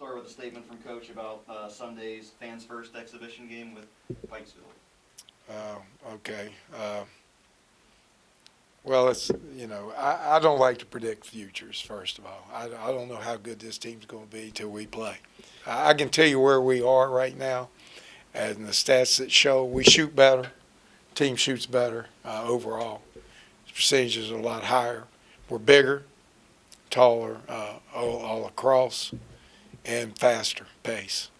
start with a statement from Coach about Sunday's Fans First exhibition game with Pikesville. Okay. Well, I don't like to predict futures, first of all. I don't know how good this team's going to be till we play. I can tell you where we are right now, and the stats that show we shoot better, team shoots better overall. The percentages are a lot higher. We're bigger, taller, all across, and faster pace.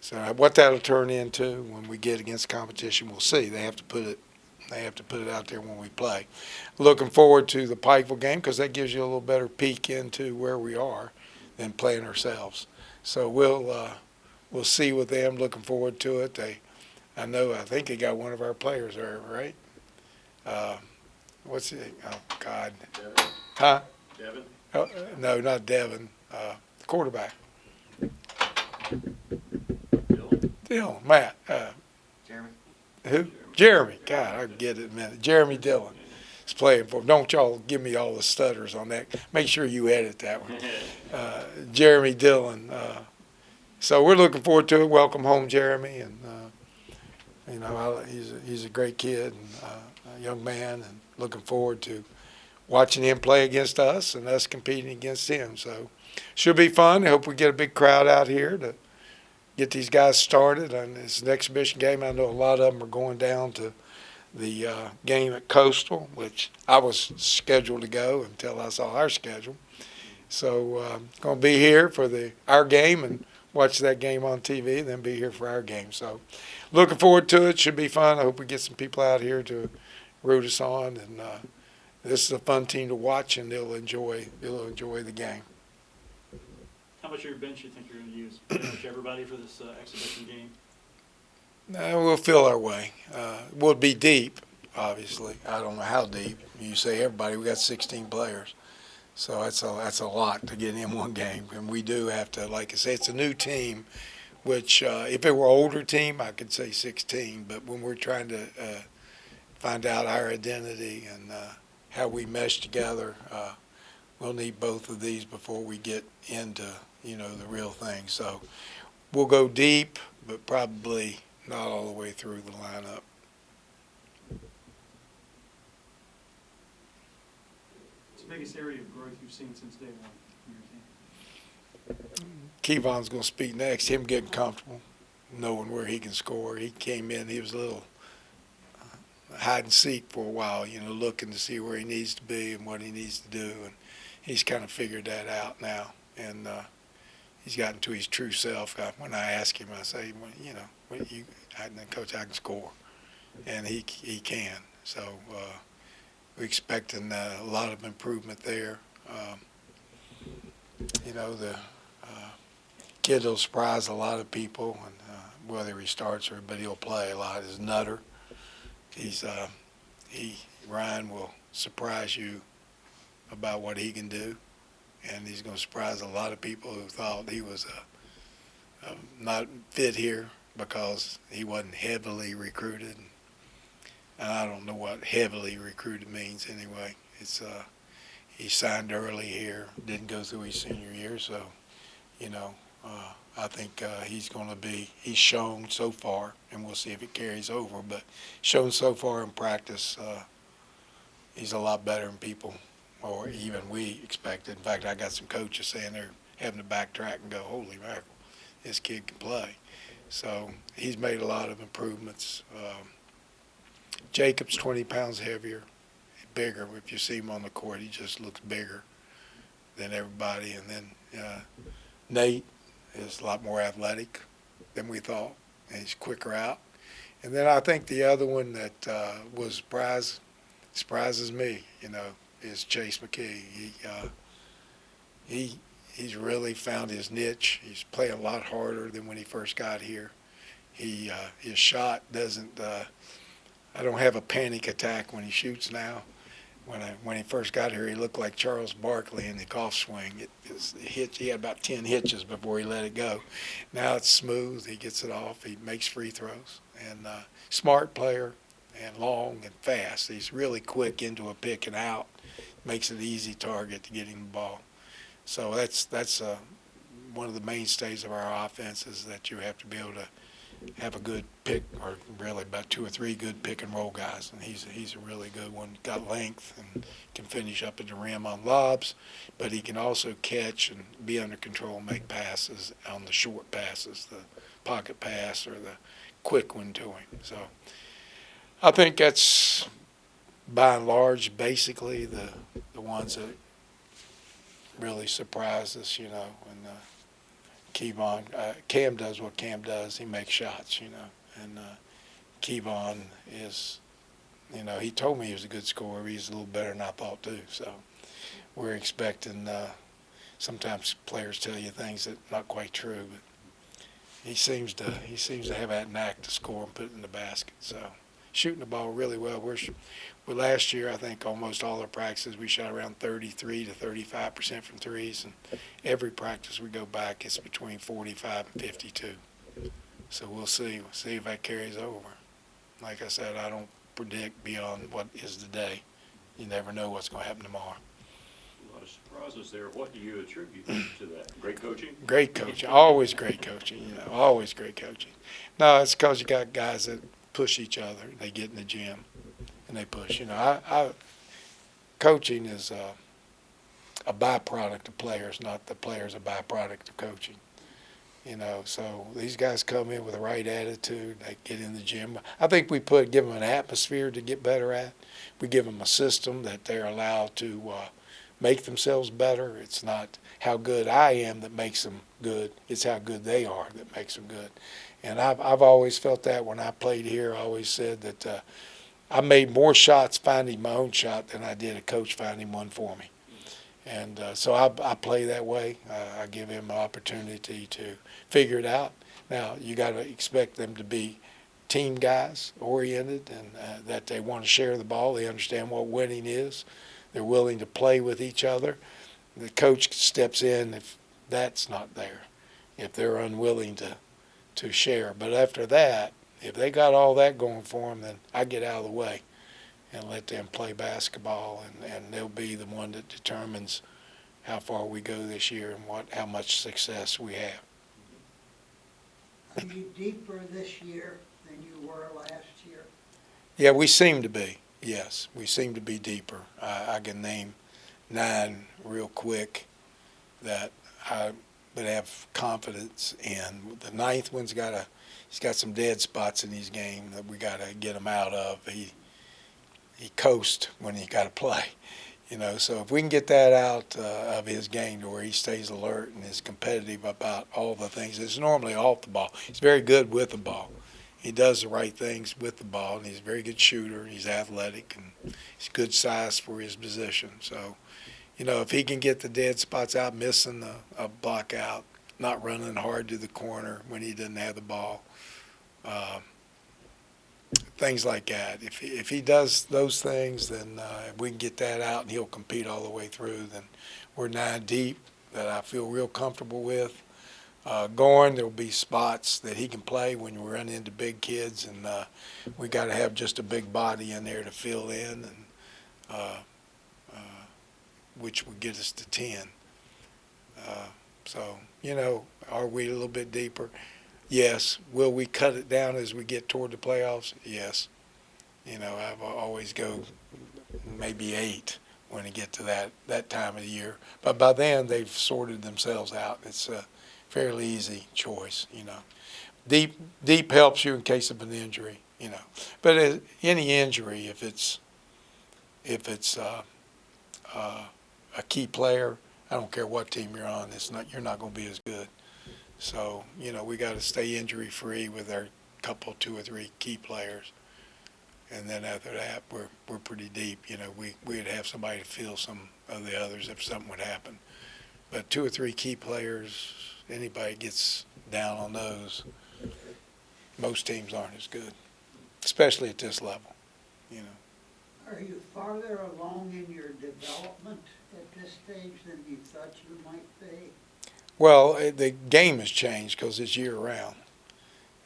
So what that'll turn into when we get against competition, we'll see. They have to put it out there when we play. Looking forward to the Pikeville game because that gives you a little better peek into where we are than playing ourselves. So we'll see with them. Looking forward to it. I think they got one of our players there, right? What's it? Oh God, Devin. huh? Devin. Oh, no, not Devin. Quarterback. Dillon, Matt. Jeremy? Who? Jeremy. God, I get it in a minute. Jeremy Dillon is playing for. Don't y'all give me all the stutters on that. Make sure you edit that one. Jeremy Dillon. So we're looking forward to it. Welcome home, Jeremy, and he's a great kid and a young man, and looking forward to watching him play against us and us competing against him. So should be fun. I hope we get a big crowd out here to get these guys started. And it's an exhibition game. I know a lot of them are going down to the game at Coastal, which I was scheduled to go until I saw our schedule. So going to be here for our game and watch that game on TV, then be here for our game. So looking forward to it. Should be fun. I hope we get some people out here to root us on. And this is a fun team to watch, and they'll enjoy the game. How much of your bench you think you're going to use? Pretty much everybody for this exhibition game? No, we'll feel our way. We'll be deep, obviously. I don't know how deep. You say everybody, we got 16 players. So that's a lot to get in one game. And we do have to, like I say, it's a new team, which if it were an older team, I could say 16. But when we're trying to find out our identity and how we mesh together, we'll need both of these before we get into, the real thing. So we'll go deep, but probably not all the way through the lineup. What's the biggest area of growth you've seen since day one from your team? Kevon's going to speak next. Him getting comfortable, knowing where he can score. He came in, he was a little hide and seek for a while, looking to see where he needs to be and what he needs to do. And he's kind of figured that out now. And he's gotten to his true self. When I ask him, I say, Coach, I can score. And he can. So we're expecting a lot of improvement there. The kid will surprise a lot of people, and whether he starts but he'll play a lot, is Nutter. Ryan will surprise you about what he can do, and he's going to surprise a lot of people who thought he was not fit here because he wasn't heavily recruited. And I don't know what heavily recruited means anyway. It's he signed early here, didn't go through his senior year, so I think he's shown so far, and we'll see if it carries over, but shown so far in practice, he's a lot better than people, or even we expected. In fact, I got some coaches saying they're having to backtrack and go, holy mackerel, this kid can play. So he's made a lot of improvements. Jacob's 20 pounds heavier, bigger. If you see him on the court, he just looks bigger than everybody. And then Nate is a lot more athletic than we thought, and he's quicker out. And then I think the other one that surprises me, is Chase McKee. He's really found his niche. He's playing a lot harder than when he first got here. His shot doesn't. I don't have a panic attack when he shoots now. When he first got here, he looked like Charles Barkley in the golf swing. He had about 10 hitches before he let it go. Now it's smooth. He gets it off. He makes free throws. And smart player and long and fast. He's really quick into a pick and out. Makes it an easy target to get him the ball. So that's one of the mainstays of our offense is that you have to be able to have a good pick, or really about 2 or 3 good pick and roll guys, and he's a really good one. Got length and can finish up at the rim on lobs, but he can also catch and be under control and make passes on the short passes, the pocket pass or the quick one to him. So I think that's by and large basically the ones that really surprised us, you know. And Kevon, Cam does what Cam does. He makes shots, you know. And Kevon is, you know, he told me he was a good scorer. He's a little better than I thought too. So we're expecting. Sometimes players tell you things that not quite true, but he seems to have that knack to score and put it in the basket. So shooting the ball really well. Well, last year I think almost all our practices we shot around 33 to 35% from threes, and every practice we go back it's between 45 and 52. So we'll see if that carries over. Like I said, I don't predict beyond what is today. You never know what's going to happen tomorrow. A lot of surprises there. What do you attribute to that? Great coaching? Great coaching, always great coaching. You know, always great coaching. No, it's because you got guys that push each other. They get in the gym and they push. You know, coaching is a byproduct of players, not the players a byproduct of coaching. You know, so these guys come in with the right attitude. They get in the gym. I think we give them an atmosphere to get better at. We give them a system that they're allowed to make themselves better. It's not how good I am that makes them good. It's how good they are that makes them good. And I've always felt that when I played here. I always said that I made more shots finding my own shot than I did a coach finding one for me. And so I play that way. I give him an opportunity to figure it out. Now, you got to expect them to be team guys, oriented, and that they want to share the ball. They understand what winning is. They're willing to play with each other. The coach steps in if that's not there, if they're unwilling to share. But after that, if they got all that going for them, then I get out of the way and let them play basketball, and they'll be the one that determines how far we go this year and how much success we have. Are you deeper this year than you were last year? Yeah, we seem to be. Yes, we seem to be deeper. I can name 9 real quick that I would have confidence in. The 9th one's he's got some dead spots in his game that we got to get him out of. He coasts when he got to play, you know. So if we can get that out of his game to where he stays alert and is competitive about all the things, it's normally off the ball. He's very good with the ball. He does the right things with the ball, and he's a very good shooter. He's athletic, and he's good size for his position. So, you know, if he can get the dead spots out, missing a block out, not running hard to the corner when he doesn't have the ball, things like that. If he does those things, then if we can get that out and he'll compete all the way through, then we're 9 deep that I feel real comfortable with. There'll be spots that he can play when we run into big kids, and we got to have just a big body in there to fill in, and which would get us to 10. So, you know, are we a little bit deeper? Yes. Will we cut it down as we get toward the playoffs? Yes. You know, I always go maybe 8 when we get to that time of the year. But by then, they've sorted themselves out. It's a fairly easy choice, you know. Deep helps you in case of an injury, you know. But any injury, if it's a key player, I don't care what team you're on, you're not going to be as good. So, you know, we got to stay injury-free with our couple, 2 or 3 key players. And then after that, we're pretty deep. You know, we'd have somebody to fill some of the others if something would happen. But 2 or 3 key players, anybody gets down on those, most teams aren't as good, especially at this level, you know. Are you farther along in your development at this stage than you thought you might be? Well, the game has changed because it's year-round.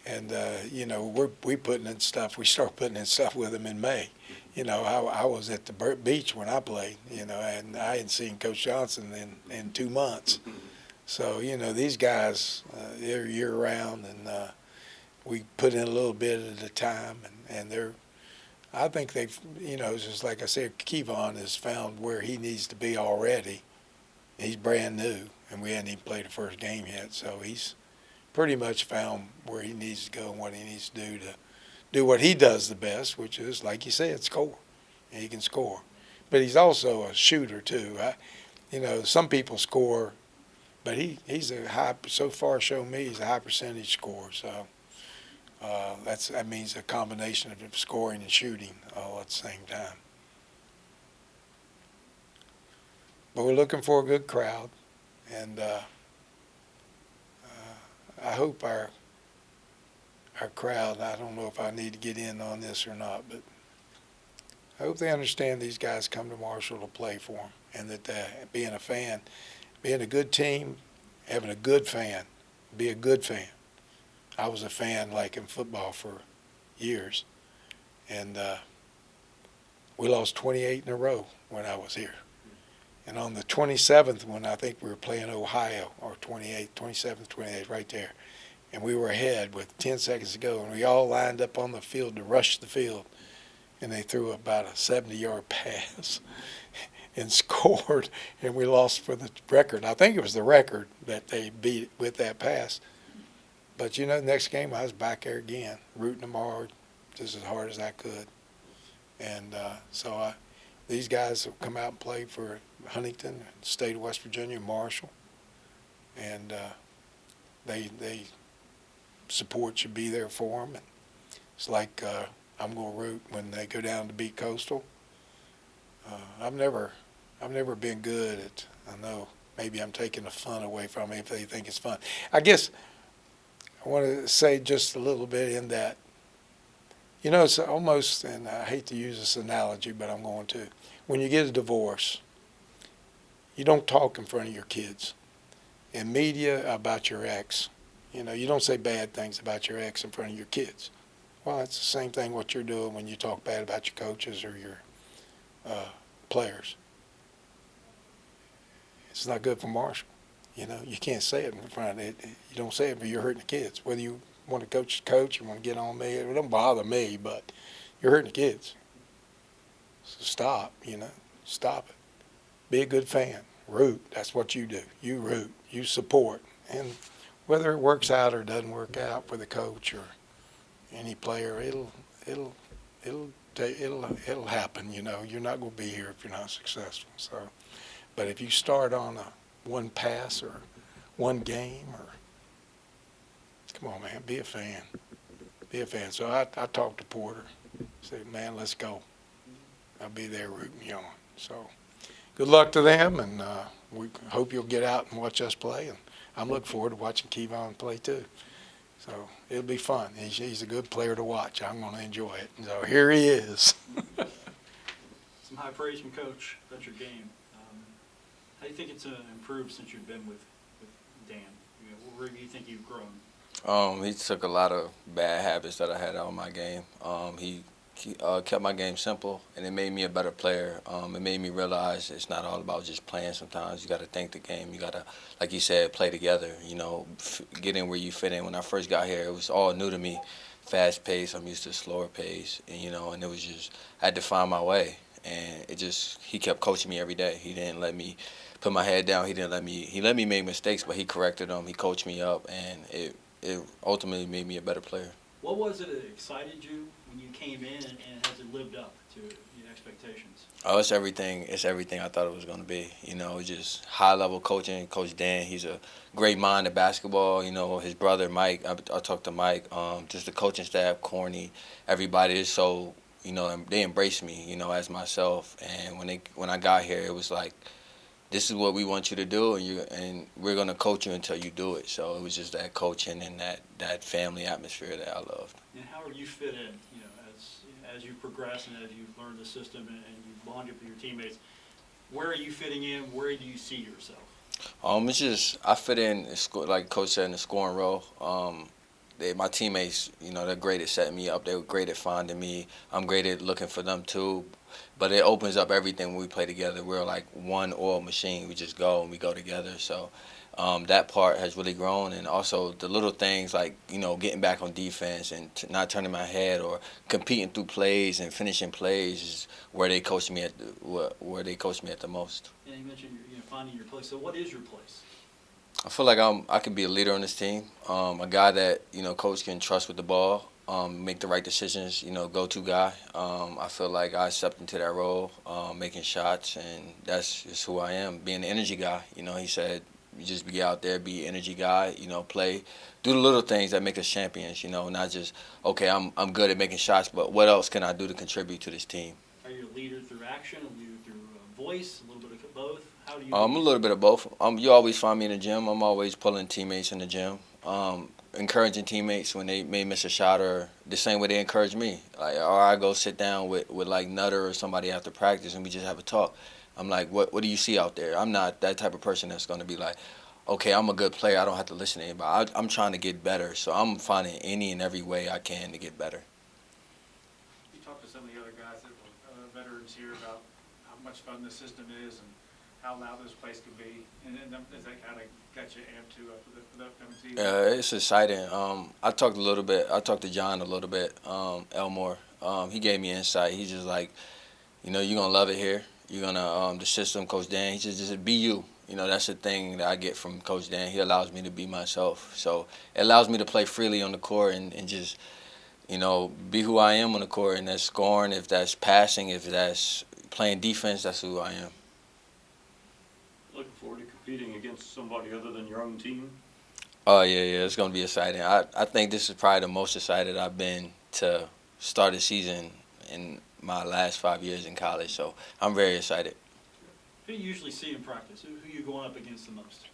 And, you know, we start putting in stuff with them in May. You know, I was at the beach when I played, you know, and I hadn't seen Coach Johnson in 2 months. So, these guys, they're year-round, and we put in a little bit at a time, and I think they've, just like I said, Kevon has found where he needs to be already. He's brand new, and we hadn't even played the first game yet, so he's pretty much found where he needs to go and what he needs to do what he does the best, which is, like you said, score. And he can score. But he's also a shooter, too. Some people score, but he's so far shown me he's a high percentage scorer. So that means a combination of scoring and shooting all at the same time. But we're looking for a good crowd, and I hope our crowd, I don't know if I need to get in on this or not, but I hope they understand these guys come to Marshall to play for them, and that being a fan, being a good team, having a good fan, be a good fan. I was a fan like in football for years, and we lost 28 in a row when I was here. And on the 27th, when I think we were playing Ohio, or 27th, 28th, right there, and we were ahead with 10 seconds to go, and we all lined up on the field to rush the field, and they threw about a 70-yard pass and scored, and we lost for the record. I think it was the record that they beat with that pass. But, next game I was back there again, rooting them hard, just as hard as I could. And these guys have come out and played for Huntington, state of West Virginia, Marshall, and they support should be there for them. And it's like I'm going to root when they go down to beat Coastal. I've never been good at. I know maybe I'm taking the fun away from them if they think it's fun. I guess I want to say just a little bit in that. It's almost, and I hate to use this analogy, but I'm going to. When you get a divorce, you don't talk in front of your kids. In media about your ex, you don't say bad things about your ex in front of your kids. Well, it's the same thing what you're doing when you talk bad about your coaches or your players. It's not good for Marshall. You can't say it in front of it. You don't say it, but you're hurting the kids. Whether you want to coach, you want to get on me, it don't bother me, but you're hurting the kids. So stop, stop it. Be a good fan. Root. That's what you do. You root. You support. And whether it works out or doesn't work out for the coach or any player, it'll happen. You're not going to be here if you're not successful. So, but if you start on one pass or one game, or come on, man, be a fan. Be a fan. So I talked to Porter. Said, man, let's go. I'll be there rooting you on. So good luck to them, and we hope you'll get out and watch us play. And I'm looking forward to watching Kevon play too. So it'll be fun. He's a good player to watch. I'm going to enjoy it. So here he is. Some high praise from Coach about your game. How do you think it's improved since you've been with Dan? Where do you think you've grown? He took a lot of bad habits that I had out of my game. He kept my game simple, and it made me a better player. It made me realize it's not all about just playing. Sometimes you got to think the game. You got to, like you said, play together. Get in where you fit in. When I first got here, it was all new to me, fast pace. I'm used to slower pace, and it was just I had to find my way. And he kept coaching me every day. He didn't let me put my head down. He let me make mistakes, but he corrected them. He coached me up, and it ultimately made me a better player. What was it that excited you when you came in, and has it lived up to your expectations? Oh, it's everything. It's everything I thought it was going to be. Just high-level coaching. Coach Dan, he's a great mind at basketball. His brother, Mike, I talked to Mike. Just the coaching staff, Corny, everybody is so, they embraced me, as myself. And when I got here, it was like, this is what we want you to do, and we're going to coach you until you do it. So it was just that coaching and that family atmosphere that I loved. And how are you fit in, as you progress and as you learn the system and you bond with your teammates? Where are you fitting in? Where do you see yourself? It's just I fit in, like Coach said, in the scoring role. My teammates, they're great at setting me up. They're great at finding me. I'm great at looking for them too. But it opens up everything when we play together. We're like one oil machine. We just go and we go together. So That part has really grown, and also the little things like getting back on defense and not turning my head or competing through plays and finishing plays is where they coached me at where they coached me at the most. Yeah, you mentioned finding your place. So what is your place? I feel like I can be a leader on this team, a guy that coach can trust with the ball, make the right decisions. Go-to guy. I feel like I stepped into that role, making shots, and that's just who I am. Being an energy guy. He said, you just be out there, be an energy guy. Play, do the little things that make us champions. Not just okay, I'm good at making shots, but what else can I do to contribute to this team? Are you a leader through action, a leader through voice, a little bit of both? How do you? A little bit of both. You always find me in the gym. I'm always pulling teammates in the gym, encouraging teammates when they may miss a shot, or the same way they encourage me. Or I go sit down with like Nutter or somebody after practice and we just have a talk. I'm like, what do you see out there? I'm not that type of person that's going to be like, okay, I'm a good player. I don't have to listen to anybody. I'm trying to get better, so I'm finding any and every way I can to get better. You talked to some of the other guys that were veterans here about how much fun the system is and how loud this place can be, and does that kind of got you amped to for the upcoming season? It's exciting. I talked to John a little bit, Elmore. He gave me insight. He's just like, you're going to love it here. You're going to, the system, Coach Dan, he just be you. That's the thing that I get from Coach Dan. He allows me to be myself. So it allows me to play freely on the court and just, be who I am on the court. And that's scoring, if that's passing, if that's playing defense, that's who I am. Looking forward to competing against somebody other than your own team? Oh, yeah, it's going to be exciting. I think this is probably the most excited I've been to start a season in my last 5 years in college, so I'm very excited. Who do you usually see in practice? Who are you going up against the most?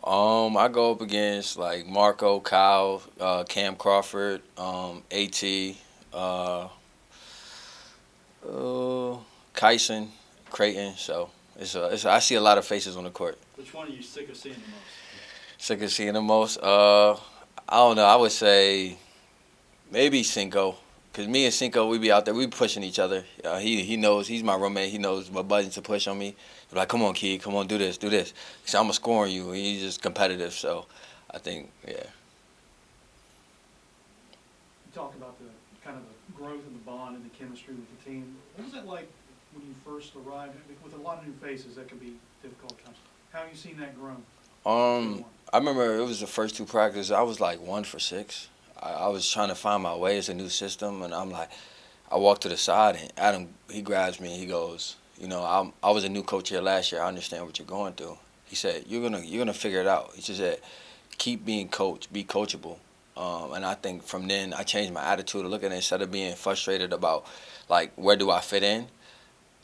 I go up against like Marco, Kyle, Cam Crawford, AT, Kyson, Creighton, so I see a lot of faces on the court. Which one are you sick of seeing the most? Sick of seeing the most? I don't know. I would say maybe Cinco. Because me and Cinco, we be out there, we be pushing each other. He knows, he's my roommate. He knows what buttons to push on me. He's like, come on, kid, come on, do this. Because I'm going to score on you. He's just competitive. So I think, yeah. You talk about the kind of the growth of the bond and the chemistry with the team. What was it like when you first arrived? With a lot of new faces, that can be difficult times. How have you seen that grow? I remember it was the first two practices. I was like 1 for 6. I was trying to find my way. It's a new system, and I'm like, I walk to the side, and Adam, he grabs me, and he goes, I was a new coach here last year. I understand what you're going through. He said, you're gonna figure it out. He just said, keep being coached, be coachable. And I think from then I changed my attitude to look at it instead of being frustrated about like where do I fit in,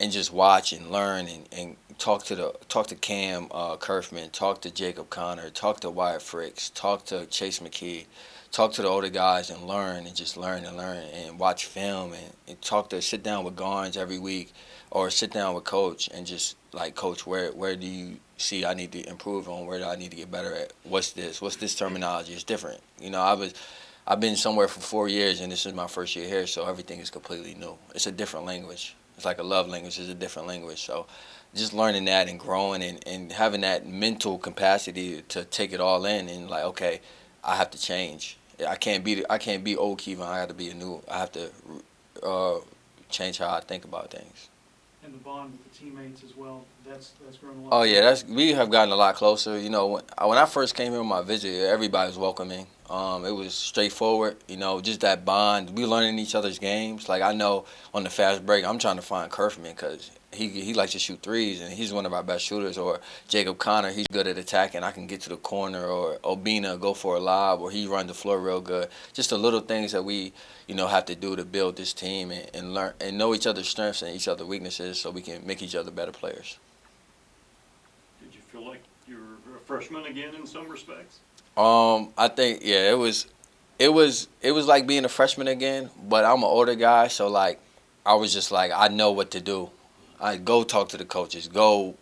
and just watch and learn and talk to Cam Kerfman, talk to Jacob Connor, talk to Wyatt Fricks, talk to Chase McKee. Talk to the older guys and learn and just learn and watch film and sit down with Garnes every week or sit down with Coach and just like, Coach, where do you see I need to improve on? Where do I need to get better at? What's this terminology? It's different. I've been somewhere for 4 years and this is my first year here, so everything is completely new. It's a different language. It's like a love language. It's a different language. So just learning that and growing and having that mental capacity to take it all in and like, okay, I have to change. I can't be old Kevon. I have to be I have to change how I think about things. And the bond with the teammates as well. That's grown a lot. Oh yeah, we have gotten a lot closer. When I first came here on my visit, everybody was welcoming. It was straightforward. Just that bond. We learning each other's games. Like I know on the fast break, I'm trying to find Kerfman because he likes to shoot threes and he's one of our best shooters. Or Jacob Connor, he's good at attacking. I can get to the corner. Or Obina go for a lob. Or he run the floor real good. Just the little things that we have to do to build this team and learn and know each other's strengths and each other's weaknesses so we can make each other better players. Did you feel like you were a freshman again in some respects? I think it was like being a freshman again, but I'm an older guy, so like I was just like I know what to do. I go talk to the coaches, go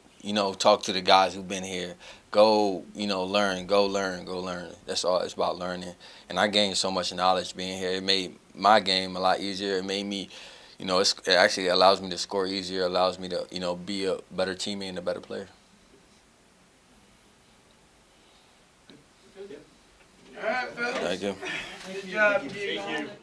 talk to the guys who've been here, go learn. That's all. It's about learning, and I gained so much knowledge being here. It made my game a lot easier. It made me, it actually allows me to score easier, allows me to be a better teammate and a better player. Thank you. Thank you. Thank you.